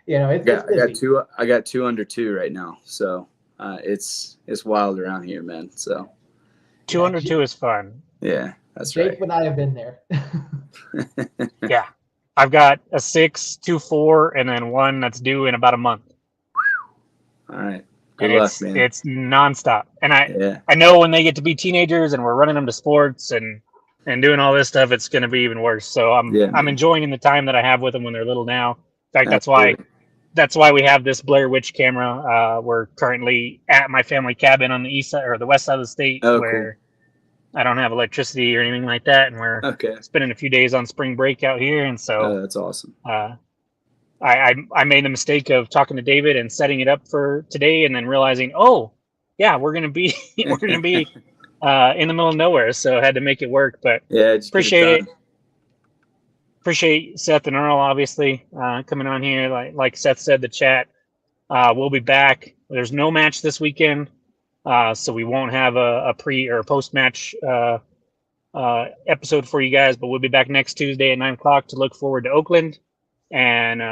It's I got 2 under 2 right now, so it's wild around here, man. So 2 under 2 is fun. Yeah, that's right. Jake and I have been there. Yeah, I've got a 6, 2, 4, and then 1 that's due in about a month. All right. Good luck, man. It's nonstop. And I know when they get to be teenagers and we're running them to sports and doing all this stuff, it's going to be even worse. So I'm enjoying the time that I have with them when they're little now. In fact, that's why we have this Blair Witch camera. We're currently at my family cabin on the east side or the west side of the state where I don't have electricity or anything like that. And we're spending a few days on spring break out here. And so that's awesome. I made the mistake of talking to David and setting it up for today, and then realizing, we're gonna be in the middle of nowhere, so I had to make it work. But appreciate it. Appreciate Seth and Earl obviously coming on here. Like Seth said, the chat. We'll be back. There's no match this weekend, so we won't have a pre or post match episode for you guys. But we'll be back next Tuesday at 9:00 to look forward to Oakland. And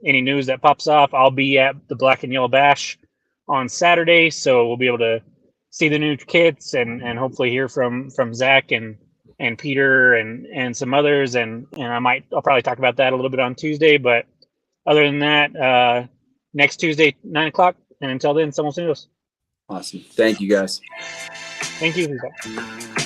any news that pops off, I'll be at the Black and Yellow Bash on Saturday, so we'll be able to see the new kits and hopefully hear from Zach and Peter and some others, and I'll probably talk about that a little bit on Tuesday. But other than that, next Tuesday 9:00, and until then, Somos Unidos. Awesome. Thank you guys. Thank you.